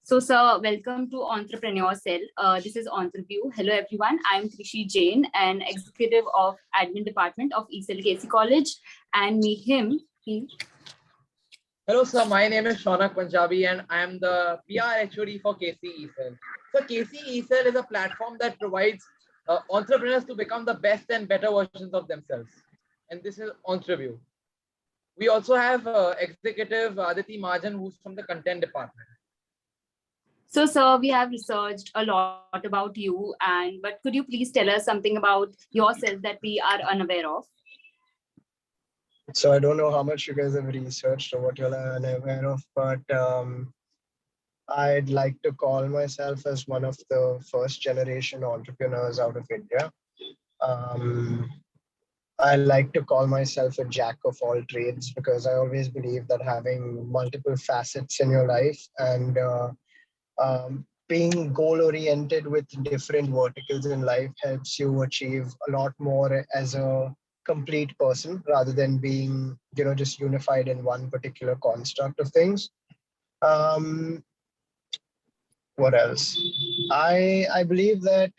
So, sir, welcome to Entrepreneurial. This is Entreview. Hello, everyone. I'm Trishi Jain, an executive of admin department of ESL KC College, and meet him. Hello, sir. My name is Shaunak Punjabi, and I am the PR HOD for KC ESL. So, KC ESL is a platform that provides entrepreneurs to become the best and better versions of themselves. And this is Entreview. We also have executive Aditi Majan, who's from the content department. So, sir, we have researched a lot about you, but could you please tell us something about yourself that we are unaware of? So I don't know how much you guys have researched or what you're unaware of, but I'd like to call myself as one of the first generation entrepreneurs out of India. I like to call myself a jack of all trades because I always believe that having multiple facets in your life and being goal-oriented with different verticals in life helps you achieve a lot more as a complete person rather than being, just unified in one particular construct of things. What else? I believe that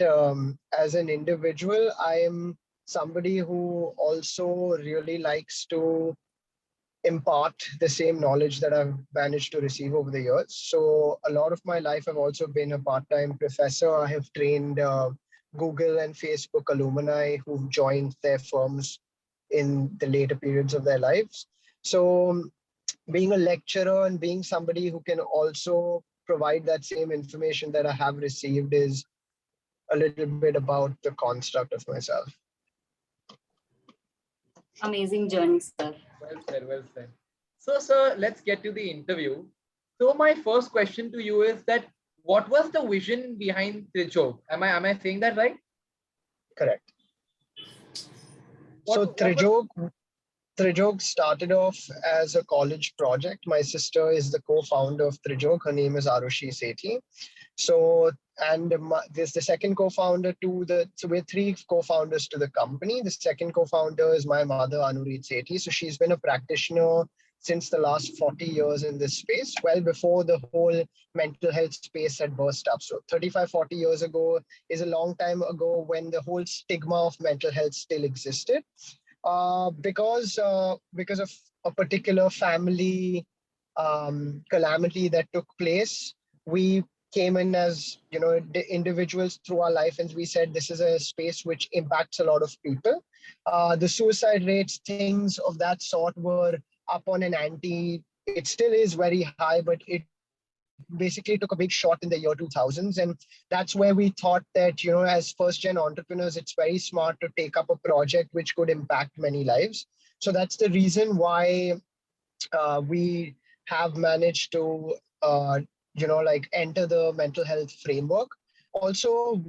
as an individual, I am somebody who also really likes to impart the same knowledge that I've managed to receive over the years. So a lot of my life, I've also been a part-time professor. I have trained Google and Facebook alumni who've joined their firms in the later periods of their lives. So being a lecturer and being somebody who can also provide that same information that I have received is a little bit about the construct of myself. Amazing journey, sir. Well said, well said. So, sir, let's get to the interview. So my first question to you is that what was the vision behind Trijog? Am I saying that right? Correct. So Trijog started off as a college project. My sister is the co-founder of Trijog. Her name is Sahej Sethi. So, and there's the second co-founder so we're three co-founders to the company. The second co-founder is my mother, Sethi. So she's been a practitioner since the last 40 years in this space, well before the whole mental health space had burst up. So 35, 40 years ago is a long time ago when the whole stigma of mental health still existed. Because of a particular family calamity that took place, we came in as individuals through our life, and we said this is a space which impacts a lot of people. The suicide rates, things of that sort, were up on an ante. It still is very high, but it basically took a big shot in the year 2000s, and that's where we thought that as first gen entrepreneurs, it's very smart to take up a project which could impact many lives. So that's the reason why we have managed to enter the mental health framework. Also,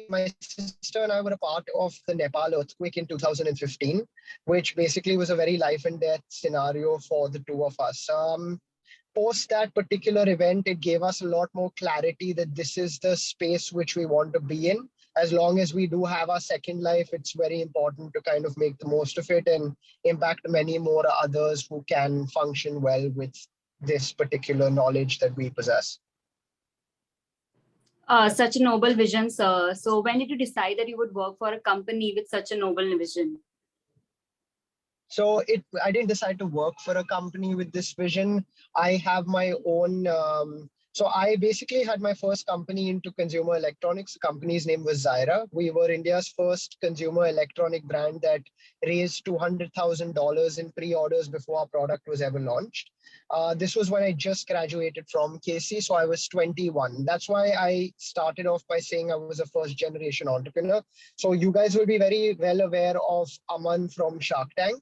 my sister and I were a part of the Nepal earthquake in 2015, which basically was a very life and death scenario for the two of us. Post that particular event, it gave us a lot more clarity that this is the space which we want to be in. As long as we do have our second life, it's very important to kind of make the most of it and impact many more others who can function well with this particular knowledge that we possess. Such a noble vision, sir. So when did you decide that you would work for a company with such a noble vision? So I didn't decide to work for a company with this vision. I have my own. So I basically had my first company into consumer electronics. The company's name was Zaira. We were India's first consumer electronic brand that raised $200,000 in pre-orders before our product was ever launched. This was when I just graduated from KC, so I was 21. That's why I started off by saying I was a first generation entrepreneur. So you guys will be very well aware of Aman from Shark Tank.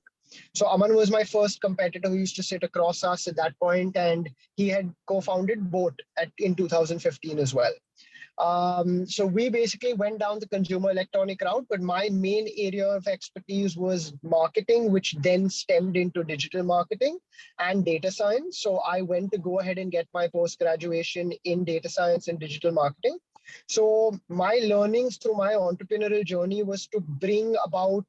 So Aman was my first competitor who used to sit across us at that point, and he had co-founded Boat in 2015 as well. So we basically went down the consumer electronic route, but my main area of expertise was marketing, which then stemmed into digital marketing and data science. So I went to go ahead and get my post-graduation in data science and digital marketing. So my learnings through my entrepreneurial journey was to bring about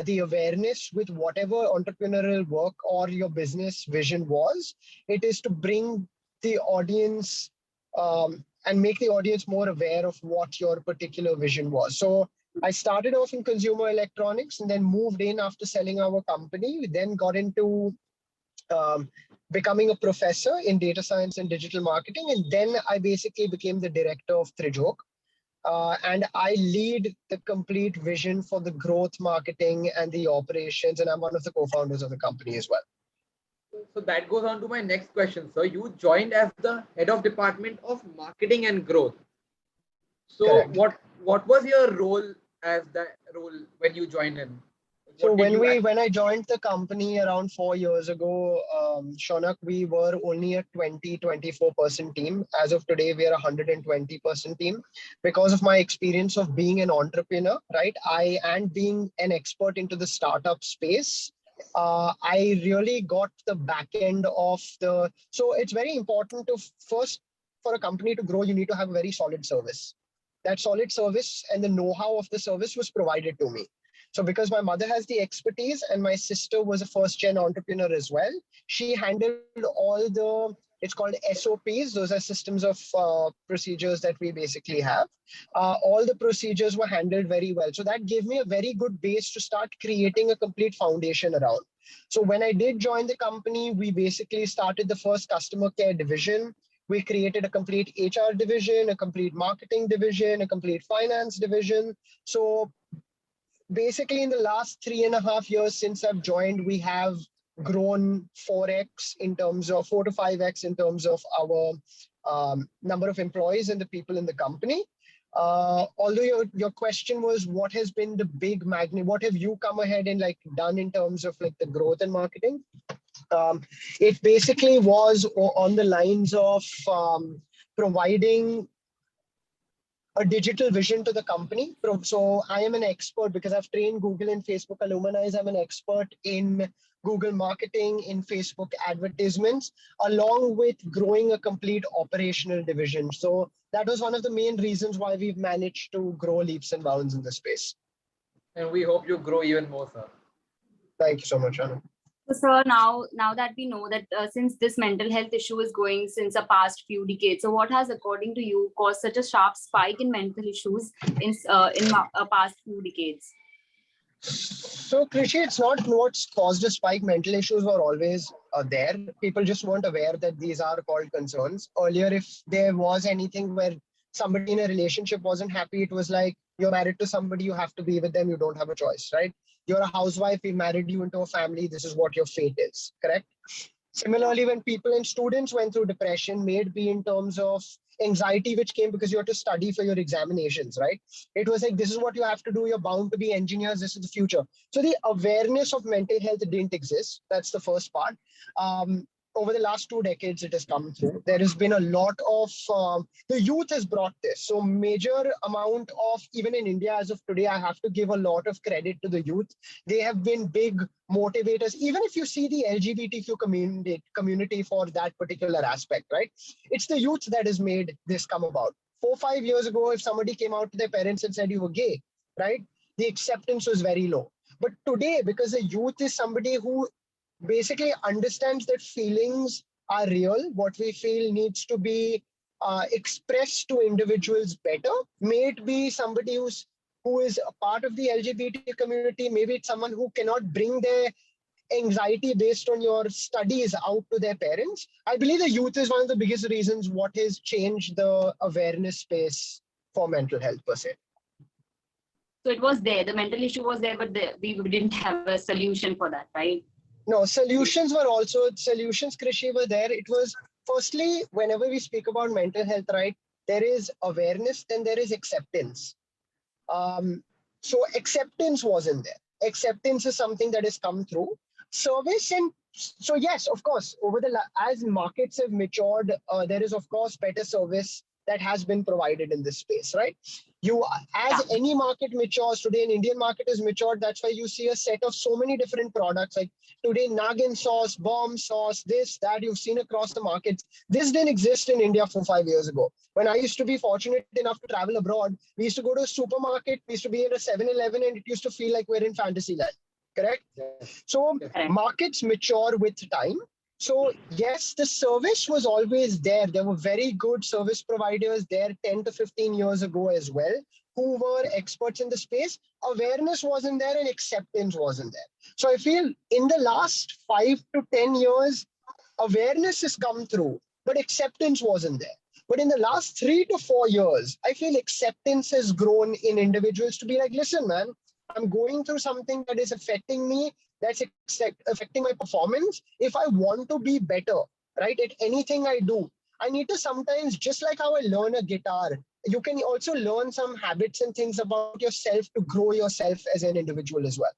the awareness with whatever entrepreneurial work or your business vision was. It is to bring the audience and make the audience more aware of what your particular vision was. So I started off in consumer electronics and then moved in after selling our company. We then got into becoming a professor in data science and digital marketing. And then I basically became the director of Trijog. And I lead the complete vision for the growth, marketing, and the operations. And I'm one of the co-founders of the company as well. So that goes on to my next question, sir. You joined as the head of department of marketing and growth. So Correct. what was your role as that role when you joined in? So when I joined the company around 4 years ago, Shaunak, we were only a 24-person team. As of today, we are a 120-person team. Because of my experience of being an entrepreneur, right? And being an expert into the startup space, I really got the back end of so it's very important to first, for a company to grow, you need to have a very solid service. That solid service and the know-how of the service was provided to me. So because my mother has the expertise and my sister was a first-gen entrepreneur as well, she handled all it's called SOPs. Those are systems of procedures that we basically have. All the procedures were handled very well. So that gave me a very good base to start creating a complete foundation around. So when I did join the company, we basically started the first customer care division. We created a complete HR division, a complete marketing division, a complete finance division. So basically in the last 3.5 years since I've joined, we have grown 4x in terms of 4 to 5x in terms of our number of employees and the people in the company. Although your question was what has been the big magnet, what have you come ahead and done in terms of the growth and marketing? It basically was on the lines of providing a digital vision to the company. So I am an expert because I've trained Google and Facebook alumni. I'm an expert in Google marketing, in Facebook advertisements, along with growing a complete operational division. So that was one of the main reasons why we've managed to grow leaps and bounds in the space. And we hope you grow even more, sir. Thank you so much, Anand. So, sir, now that we know that since this mental health issue is going since the past few decades, so what has, according to you, caused such a sharp spike in mental issues in past few decades? So, Krishi, it's not what's caused a spike. Mental issues were always there. People just weren't aware that these are called concerns. Earlier, if there was anything where somebody in a relationship wasn't happy, it was like, you're married to somebody, you have to be with them, you don't have a choice, right? You're a housewife, we married you into a family, this is what your fate is, correct? Similarly, when people and students went through depression, may it be in terms of anxiety, which came because you had to study for your examinations, right? It was like, this is what you have to do. You're bound to be engineers. This is the future. So the awareness of mental health didn't exist. That's the first part. Over the last 2 decades, it has come through. There has been a lot of, the youth has brought this. So major amount of, even in India as of today, I have to give a lot of credit to the youth. They have been big motivators. Even if you see the LGBTQ community for that particular aspect, right? It's the youth that has made this come about. 4 or 5 years ago, if somebody came out to their parents and said you were gay, right? The acceptance was very low. But today, because the youth is somebody who basically understands that feelings are real, what we feel needs to be expressed to individuals better. May it be somebody who is a part of the LGBT community, maybe it's someone who cannot bring their anxiety based on your studies out to their parents. I believe the youth is one of the biggest reasons what has changed the awareness space for mental health per se. So it was there, the mental issue was there, but we didn't have a solution for that, right? No, solutions, Krishi, were there. It was, firstly, whenever we speak about mental health, right, there is awareness, then there is acceptance. So acceptance wasn't there. Acceptance is something that has come through. Service, and so yes, of course, as markets have matured, there is, of course, better service that has been provided in this space, right? Any market matures today, an Indian market is matured. That's why you see a set of so many different products. Like today, Nagin sauce, bomb sauce, this, that you've seen across the markets. This didn't exist in India 4 or 5 years ago. When I used to be fortunate enough to travel abroad, we used to go to a supermarket, we used to be in a 7-Eleven, and it used to feel like we're in fantasy land. Correct? Yes. So markets mature with time. So yes, the service was always there. There were very good service providers there 10 to 15 years ago as well, who were experts in the space. Awareness wasn't there and acceptance wasn't there. So I feel in the last 5 to 10 years, awareness has come through, but acceptance wasn't there. But in the last 3 to 4 years, I feel acceptance has grown in individuals to be like, listen, man, I'm going through something that is affecting me, that's affecting my performance. If I want to be better, right, at anything I do, I need to sometimes, just like how I learn a guitar, you can also learn some habits and things about yourself to grow yourself as an individual as well.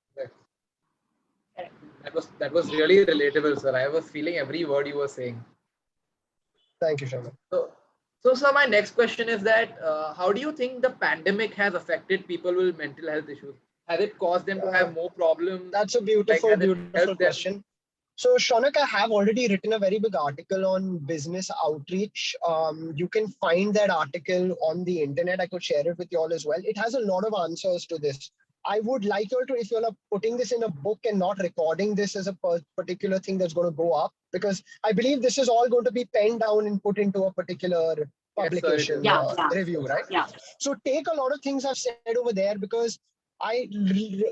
That was really relatable, sir. I was feeling every word you were saying. Thank you, Sharma. So sir, my next question is that how do you think the pandemic has affected people with mental health issues? Has it caused them to have more problems? That's a beautiful, has it beautiful helped them? question. So, Shaunak, I have already written a very big article on business outreach. You can find that article on the internet. I could share it with you all as well. It has a lot of answers to this. I would like you all to, if you all are putting this in a book and not recording this as a particular thing that's going to go up, because I believe this is all going to be penned down and put into a particular publication review, right? Yeah. So take a lot of things I've said over there, because I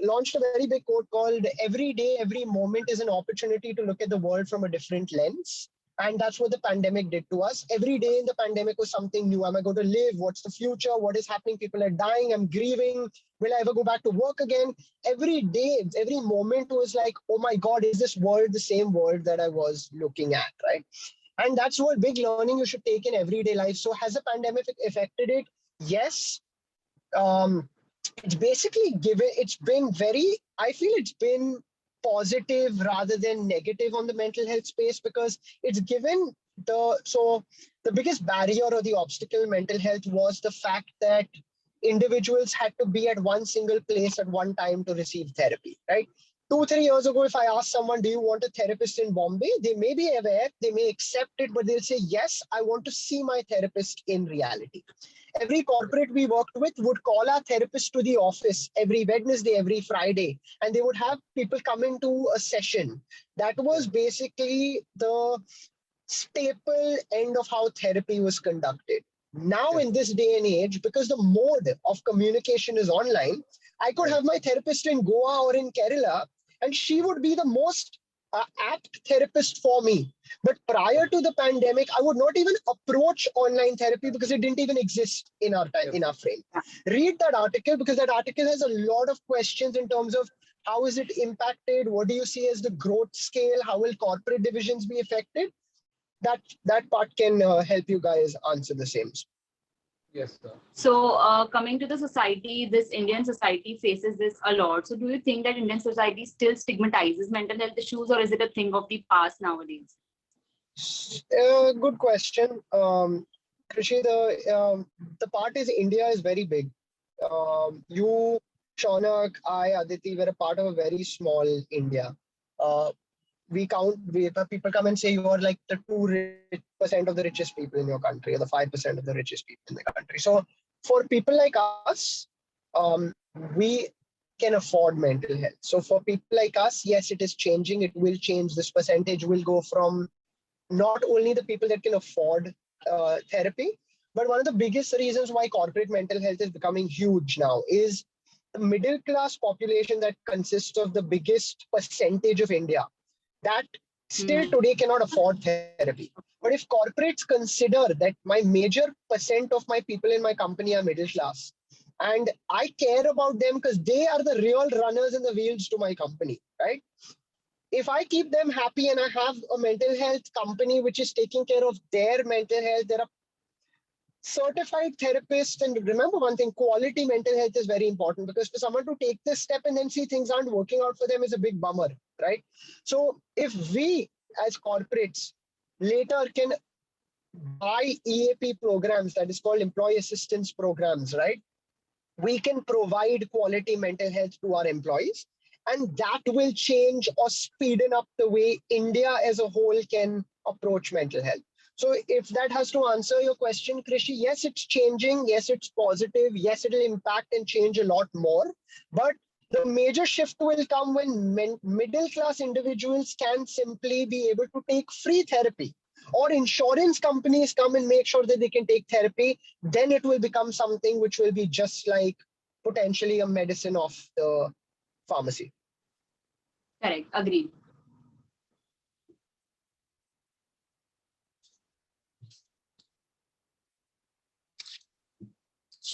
launched a very big quote called "Every day, every moment is an opportunity to look at the world from a different lens." And that's what the pandemic did to us. Every day in the pandemic was something new. Am I going to live? What's the future? What is happening? People are dying. I'm grieving. Will I ever go back to work again? Every day, every moment was like, oh my God, is this world the same world that I was looking at, right? And that's what big learning you should take in everyday life. So has the pandemic affected it? Yes. It's basically I feel it's been positive rather than negative on the mental health space, because it's given the biggest barrier or the obstacle in mental health was the fact that individuals had to be at one single place at one time to receive therapy, right? 2-3 years ago, if I ask someone, do you want a therapist in Bombay? They may be aware, they may accept it, but they'll say, yes, I want to see my therapist in reality. Every corporate we worked with would call our therapist to the office every Wednesday, every Friday, and they would have people come into a session. That was basically the staple end of how therapy was conducted. Now, in this day and age, because the mode of communication is online, I could have my therapist in Goa or in Kerala, and she would be the most apt therapist for me. But prior to the pandemic, I would not even approach online therapy because it didn't even exist in our time, in our frame. Read that article, because that article has a lot of questions in terms of how is it impacted? What do you see as the growth scale? How will corporate divisions be affected? That part can help you guys answer the same. Yes, sir. So coming to the society, this Indian society faces this a lot. So do you think that Indian society still stigmatizes mental health issues, or is it a thing of the past nowadays? Good question. Krishi, the part is India is very big. You, Shaunak, I, Aditi, we're a part of a very small India. People come and say you are like the 2% of the richest people in your country, or the 5% of the richest people in the country. So for people like us, we can afford mental health. So for people like us, yes, it is changing. It will change. This percentage will go from not only the people that can afford therapy, but one of the biggest reasons why corporate mental health is becoming huge now is the middle class population that consists of the biggest percentage of India that still today cannot afford therapy. But if corporates consider that my major percent of my people in my company are middle class, and I care about them because they are the real runners in the wheels to my company, right? If I keep them happy and I have a mental health company which is taking care of their mental health, there are certified therapists. And remember one thing, quality mental health is very important, because for someone to take this step and then see things aren't working out for them is a big bummer, right? So if we as corporates later can buy EAP programs, that is called employee assistance programs, right? We can provide quality mental health to our employees, and that will change or speeden up the way India as a whole can approach mental health. So if that has to answer your question, Krishi, yes, it's changing. Yes, it's positive. Yes, it'll impact and change a lot more. But The major shift will come when middle class individuals can simply be able to take free therapy, or insurance companies come and make sure that they can take therapy. Then it will become something which will be just like potentially a medicine of the pharmacy. Correct. Agreed.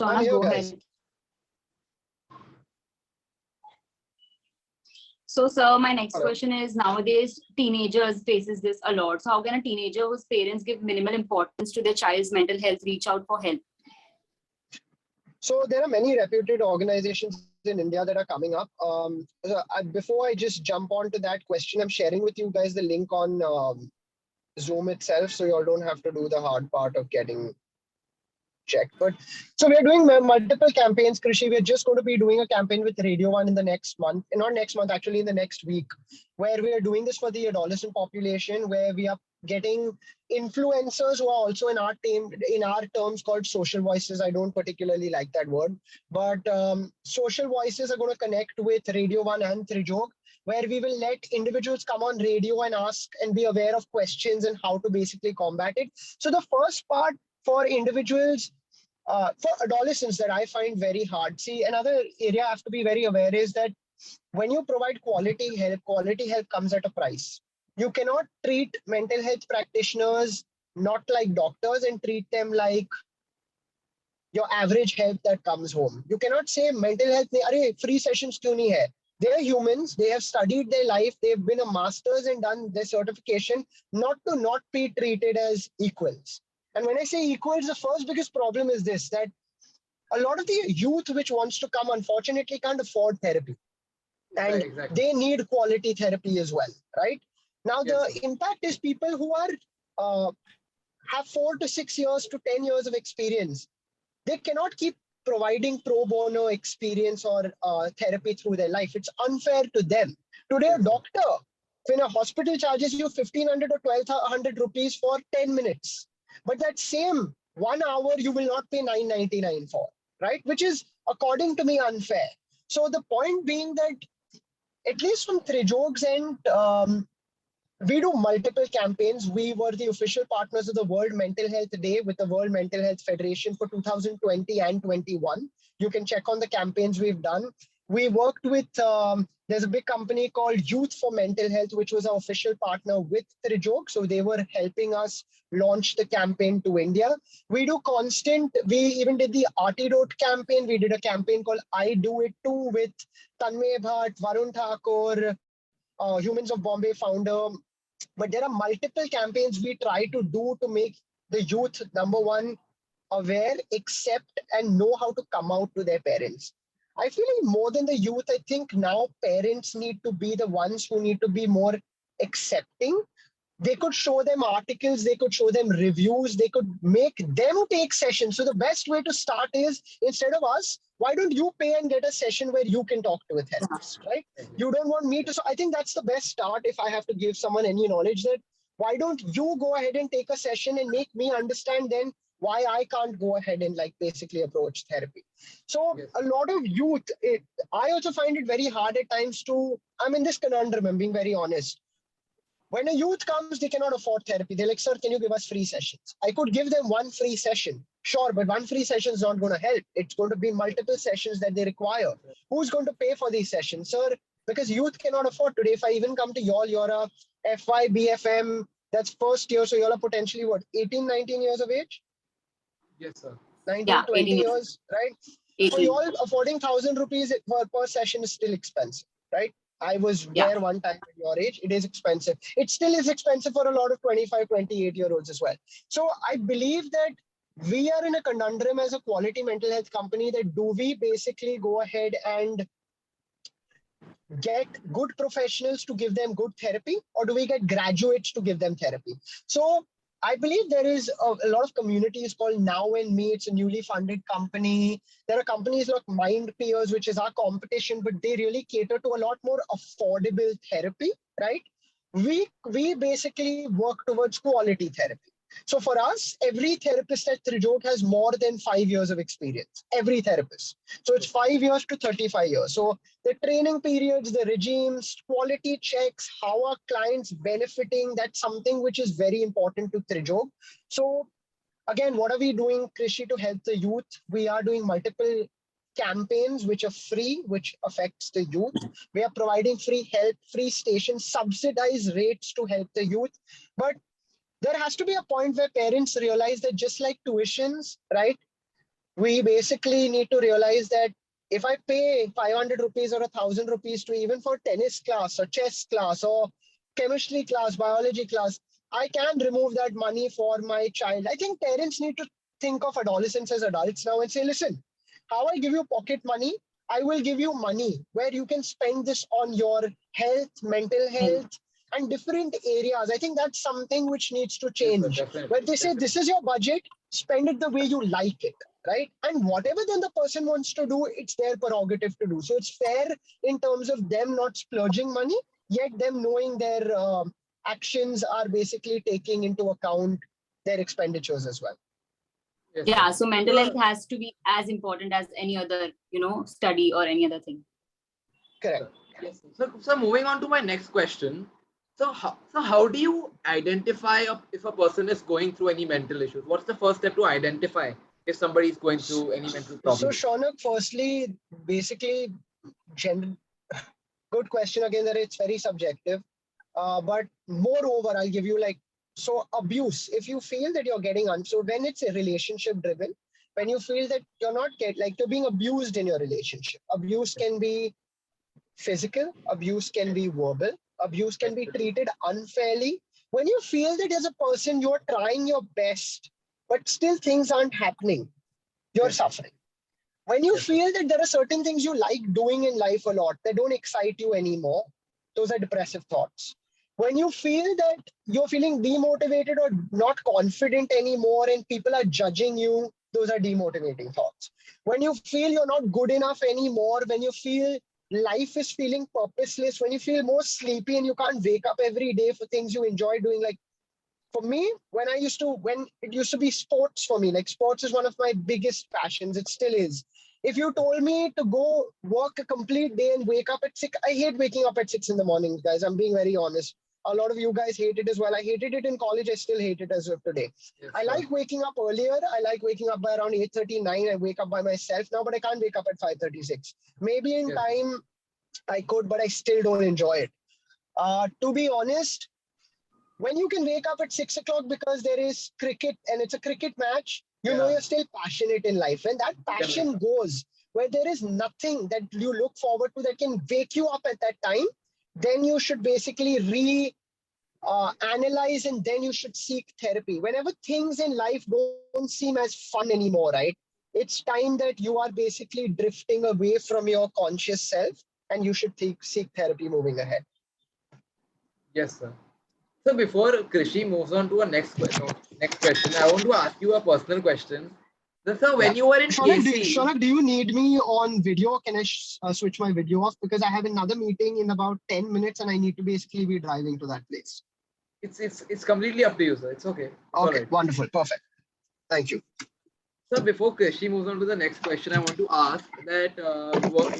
I'm Shauna, here, go guys. ahead. So, sir, my next Hello. question is, nowadays teenagers faces this a lot. So how can a teenager whose parents give minimal importance to their child's mental health reach out for help? So there are many reputed organizations in India that are coming up. Before I just jump on to that question, I'm sharing with you guys the link on Zoom itself, so you all don't have to do the hard part of getting checked. But so we're doing multiple campaigns, Krishi. We're just going to be doing a campaign with Radio 1 in the next month, not next month, actually in the next week, where we are doing this for the adolescent population, where we are getting influencers who are also in our team, in our terms called social voices. I don't particularly like that word, but social voices are going to connect with Radio 1 and Trijog, where we will let individuals come on radio and ask and be aware of questions and how to basically combat it. So the first part for individuals, for adolescents, that I find very hard. See, another area I have to be very aware is that when you provide quality help comes at a price. You cannot treat mental health practitioners not like doctors and treat them like your average help that comes home. You cannot say mental health, free sessions kyun nahi hai? They are humans. They have studied their life. They've been a master's and done their certification, not to not be treated as equals. And when I say equals, the first biggest problem is this, that a lot of the youth which wants to come, unfortunately, can't afford therapy. And Right, exactly. they need quality therapy as well, right? Now, Yes, the impact is people who are have 4 to 6 years to 10 years of experience. They cannot keep providing pro bono experience or therapy through their life. It's unfair to them. Today, a doctor in a hospital charges you 1,500 or 1,200 rupees for 10 minutes. But that same 1 hour, you will not pay 999 for, right? Which is, according to me, unfair. So the point being that, at least from Trijog's end, we do multiple campaigns. We were the official partners of the World Mental Health Day with the World Mental Health Federation for 2020 and 21. You can check on the campaigns we've done. We worked with, there's a big company called Youth for Mental Health, which was our official partner with Trijog. So they were helping us launch the campaign to India. We do constant, we even did the Antidote campaign. We did a campaign called I Do It Too with Tanmay Bhatt, Varun Thakur, Humans of Bombay founder. But there are multiple campaigns we try to do to make the youth, number one, aware, accept, and know how to come out to their parents. I feel like more than the youth, I think now parents need to be the ones who need to be more accepting. They could show them articles, they could show them reviews, they could make them take sessions. So the best way to start is, instead of us, why don't you pay and get a session where you can talk to a therapist, right? You don't want me to. So I think that's the best start. If I have to give someone any knowledge, that why don't you go ahead and take a session and make me understand then why I can't go ahead and like basically approach therapy. So Yes. a lot of youth, I also find it very hard at times to, I'm in this conundrum, I'm being very honest. When a youth comes, they cannot afford therapy. They're like, sir, can you give us free sessions? I could give them one free session. Sure, but one free session is not going to help. It's going to be multiple sessions that they require. Who's going to pay for these sessions? Sir, because youth cannot afford today. If I even come to y'all, you're a FY, BFM, that's first year. So y'all are potentially what, 18, 19 years of age? Yes, sir. 19, Yeah, 20 18. years, right? For 18. y'all, affording 1,000 rupees per session is still expensive, right? I was there one time at your age. It is expensive. It still is expensive for a lot of 25, 28-year-olds as well. So I believe that we are in a conundrum as a quality mental health company, that do we basically go ahead and get good professionals to give them good therapy, or do we get graduates to give them therapy? So I believe there is a lot of communities called Now and Me. It's a newly funded company. There are companies like Mind Peers, which is our competition, but they really cater to a lot more affordable therapy, right? We basically work towards quality therapy. So for us, every therapist at Trijog has more than 5 years of experience, every therapist. So it's 5 years to 35 years. So the training periods, the regimes, quality checks, how are clients benefiting, that's something which is very important to Trijog. So again, what are we doing, Krishi, to help the youth? We are doing multiple campaigns which are free, which affects the youth. We are providing free help, free stations, subsidized rates to help the youth. But there has to be a point where parents realize that just like tuitions, right? We basically need to realize that if I pay 500 rupees or 1,000 rupees to even for tennis class or chess class or chemistry class, biology class, I can remove that money for my child. I think parents need to think of adolescents as adults now and say, listen, how I give you pocket money, I will give you money where you can spend this on your health, mental health, and different areas. I think that's something which needs to change. Where they say, this is your budget, spend it the way you like it, right? And whatever then the person wants to do, it's their prerogative to do. So it's fair in terms of them not splurging money, yet them knowing their actions are basically taking into account their expenditures as well. Yeah, so mental health has to be as important as any other, study or any other thing. Correct. Yes. So moving on to my next question. So how do you identify if a person is going through any mental issues? What's the first step to identify if somebody is going through any mental problem? So Shaunak, firstly, basically, good question again, that it's very subjective. But moreover, I'll give you abuse. If you feel that you're getting so when it's a relationship driven, when you feel that you're not you're being abused in your relationship, abuse can be physical, abuse can be verbal, abuse can be treated unfairly. When you feel that as a person, you're trying your best, but still things aren't happening, you're suffering. When you feel that there are certain things you like doing in life a lot that don't excite you anymore, those are depressive thoughts. When you feel that you're feeling demotivated or not confident anymore and people are judging you, those are demotivating thoughts. When you feel you're not good enough anymore, when you feel life is feeling purposeless, when you feel more sleepy and you can't wake up every day for things you enjoy doing, like for me, when it used to be sports for me, like sports is one of my biggest passions. It still is. If you told me to go work a complete day and wake up at 6, I hate waking up at 6 in the morning, guys. I'm being very honest. A lot of you guys hate it as well. I hated it in college. I still hate it as of today. Yes, I like waking up earlier. I like waking up by around 8:39. I wake up by myself now, but I can't wake up at 5:36. Maybe in time I could, but I still don't enjoy it. To be honest, when you can wake up at 6 o'clock because there is cricket and it's a cricket match, you know you're still passionate in life. When that passion goes, where there is nothing that you look forward to that can wake you up at that time, then you should basically analyze and then you should seek therapy. Whenever things in life don't seem as fun anymore, right? It's time that you are basically drifting away from your conscious self and you should seek therapy moving ahead. Yes, sir. So before Krishi moves on to a next question, I want to ask you a personal question. So when you were in Shaunak, do you need me on video? Can I switch my video off? Because I have another meeting in about 10 minutes and I need to basically be driving to that place. It's completely up to you, sir. It's okay. It's okay, right. Wonderful. Perfect. Thank you. So before Krishi moves on to the next question, I want to ask that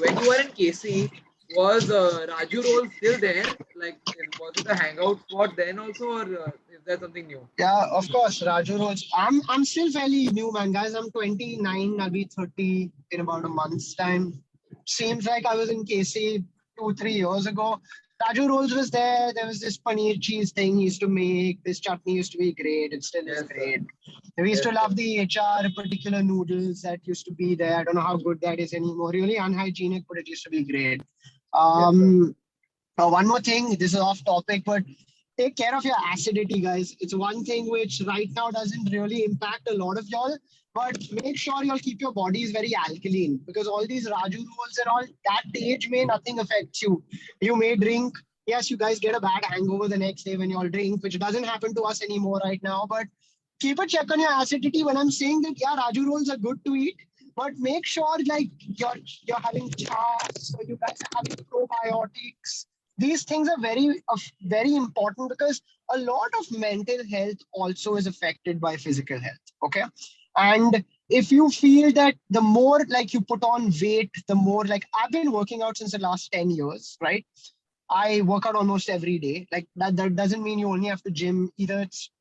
when you were in KC, was Raju Roll still there? Like, was it a hangout spot then also, or is there something new? Yeah, of course, Raju Rolls. I'm still fairly new, man, guys. I'm 29. I'll be 30 in about a month's time. Seems like I was in KC 2-3 years ago. Raju Rolls was there. There was this paneer cheese thing he used to make. This chutney used to be great. It still is great. We used to love the HR particular noodles that used to be there. I don't know how good that is anymore. Really unhygienic, but it used to be great. One more thing. This is off topic, but take care of your acidity, guys. It's one thing which right now doesn't really impact a lot of y'all, but make sure you'll keep your bodies very alkaline, because all these Raju rolls and all, that age may nothing affects you. You may drink. Yes, you guys get a bad hangover the next day when you all drink, which doesn't happen to us anymore right now, but keep a check on your acidity. When I'm saying that, yeah, Raju rolls are good to eat, but make sure like you're having chas, or you guys are having probiotics. these things are very important, because a lot of mental health also is affected by physical health. Okay. And if you feel that the more like you put on weight, the more like I've been working out since the last 10 years, right? I work out almost every day. Like that doesn't mean you only have to gym. Either it's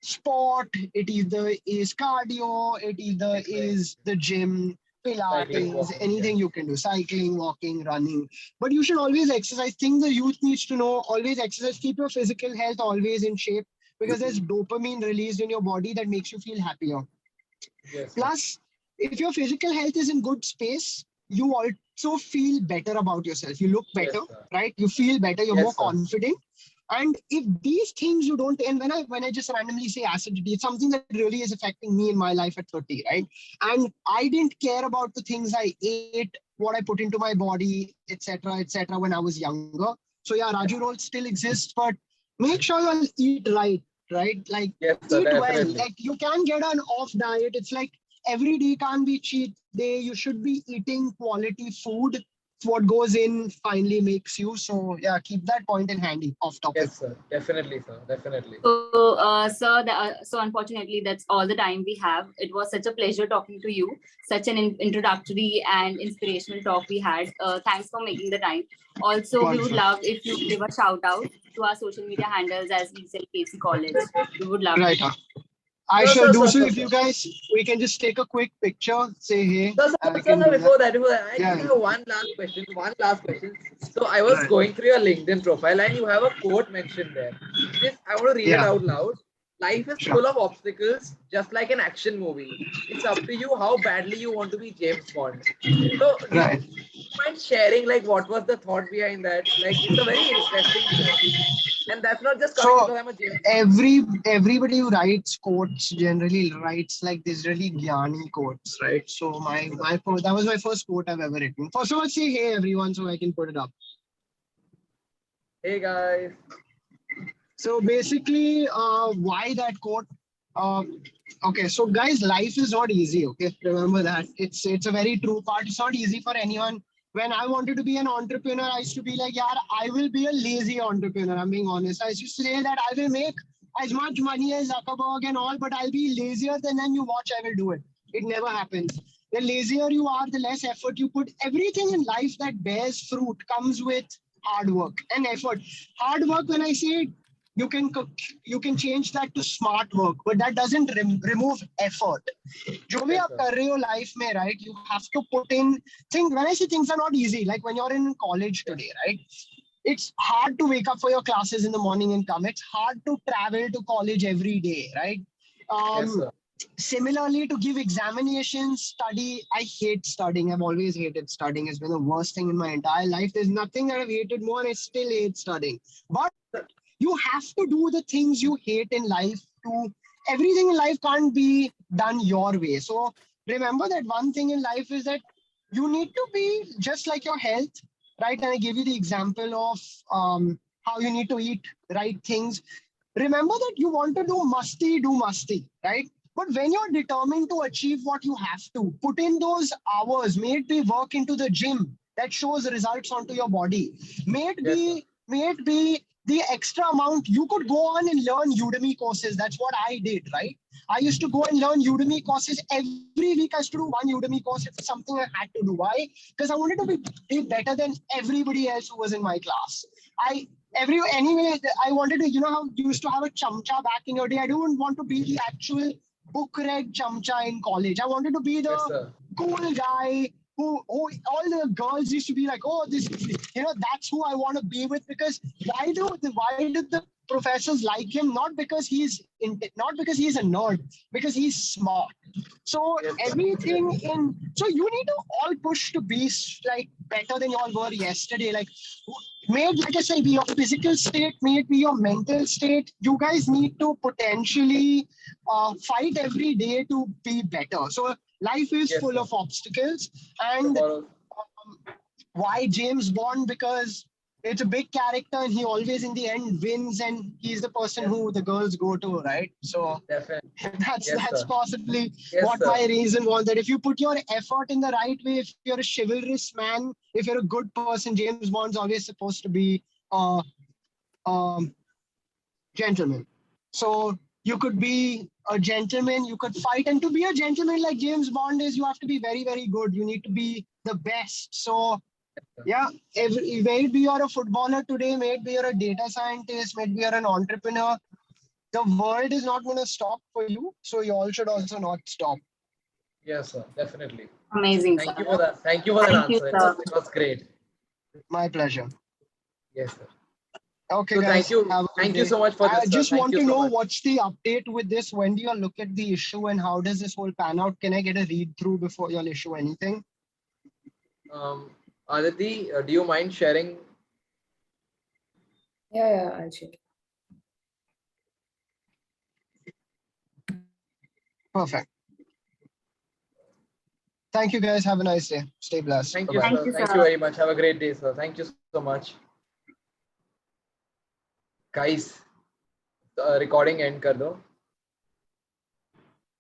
sport, it either is cardio, it either is the gym, Cycling, Pilates, walking, yeah. anything you can do, cycling, walking, running. But you should always exercise. Thing the youth needs to know, always exercise, keep your physical health always in shape, because there's dopamine released in your body that makes you feel happier. Yes, sir. Plus, if your physical health is in good space, you also feel better about yourself. You look Yes, better, sir. right? You feel better, you're more Yes, sir. confident. And if these things you don't, and when I just randomly say acidity, it's something that really is affecting me in my life at 30, right? And I didn't care about the things I ate, what I put into my body, etc., when I was younger. So yeah, Raju roll still exists, but make sure you'll eat right? Like Yes, sir, eat well. definitely. Like you can get an off diet. It's like every day can't be cheat day. You should be eating quality food. What goes in finally makes you. So yeah, keep that point in handy. Off topic. Yes, sir. Definitely, sir. Definitely. So unfortunately, that's all the time we have. It was such a pleasure talking to you. Such an introductory and inspirational talk we had. Thanks for making the time. Also, we would Wonderful. love if you give a shout out to our social media handles as we say KC College. We would love Right. to. I Sir, shall sir, do sir, so. sir, If sir. you guys, we can just take a quick picture, say hey, So, and we sir, can do that. before that, I just Yeah. have one last question. One last question. So, I was Right. going through your LinkedIn profile and you have a quote mentioned there. I want to read it Yeah. out loud. Life is Sure. full of obstacles, just like an action movie. It's up to you how badly you want to be James Bond. So, do you Right. mind sharing like what was the thought behind that? Like, it's a very interesting quote, and that's not just coming So because I'm a James Bond fan. everybody who writes quotes generally writes like these really gyani quotes, right? So my quote, that was my first quote I've ever written. First of all, say hey everyone, so I can put it up. Hey guys. So basically, why that quote? Uh, okay, so guys, life is not easy. Okay, remember that. It's a very true part. It's not easy for anyone. When I wanted to be an entrepreneur, I used to be like, yeah, I will be a lazy entrepreneur. I'm being honest. I used to say that I will make as much money as Zuckerberg and all, but I'll be lazier than then you watch. I will do it. It never happens. The lazier you are, the less effort you put. Everything in life that bears fruit comes with hard work and effort. Hard work, when I say, you can change that to smart work, but that doesn't remove effort. जो भी Yes, आप sir. कर रहे हो life में, right? You have to put in things. When I say things are not easy, like when you're in college today, right? It's hard to wake up for your classes in the morning and come. It's hard to travel to college every day, right? Yes, Um, sir. Similarly, to give examinations, study. I hate studying. I've always hated studying. It's been the worst thing in my entire life. There's nothing that I've hated more, and I still hate studying. But you have to do the things you hate in life. To everything in life can't be done your way. So remember that one thing in life is that you need to be just like your health, right? And I give you the example of how you need to eat right things. Remember that you want to do musty, right? But when you're determined to achieve what you have to, put in those hours, may it be work into the gym that shows results onto your body. Yes, sir. May it be the extra amount you could go on and learn Udemy courses. That's what I did, right? I used to go and learn Udemy courses every week. I used to do one Udemy course. It's something I had to do. Why? Because I wanted to be better than everybody else who was in my class. Anyway, I wanted to, how you used to have a chamcha back in your day. I don't want to be the actual book read chamcha in college. I wanted to be Yes, the sir. cool guy who all the girls used to be like, oh, this, that's who I want to be with. Because why did the professors like him? Not because he's a nerd, because he's smart. So Yes, sir. so you need to all push to be like better than you all were yesterday. Like, may it, like I say, be your physical state, may it be your mental state. You guys need to potentially fight every day to be better. So life is Yes, full sir. of obstacles. So And for why James Bond? Because it's a big character and he always in the end wins, and he's the person yes, who the girls go to, right? So definitely. Yes, that's sir. possibly Yes, what sir. my reason was, that if you put your effort in the right way, if you're a chivalrous man, if you're a good person, James Bond's always supposed to be gentleman. So you could be a gentleman, you could fight. And to be a gentleman like James Bond is, you have to be very, very good. You need to be the best. So yeah, maybe you're a footballer today, maybe you're a data scientist, maybe you're an entrepreneur. The world is not going to stop for you. So you all should also not stop. Yes, sir. Definitely. Amazing, Thank sir. you for that. Thank you for that Thank you, answer. sir. It was great. My pleasure. Yes, sir. Okay, So guys. thank you. Have a good Thank you day. so much for I this, sir. just Thank want you to so know much. what's the update with this. When do you look at the issue and how does this whole pan out? Can I get a read through before you'll issue anything? Aditi, do you mind sharing? Yeah, I'll check. Perfect. Thank you, guys. Have a nice day. Stay blessed. Thank you, Bye-bye. Thank sir. you, Thank sir. you very much. Have a great day, sir. Thank you so much. Guys, recording end कर दो. Recording end कर दो.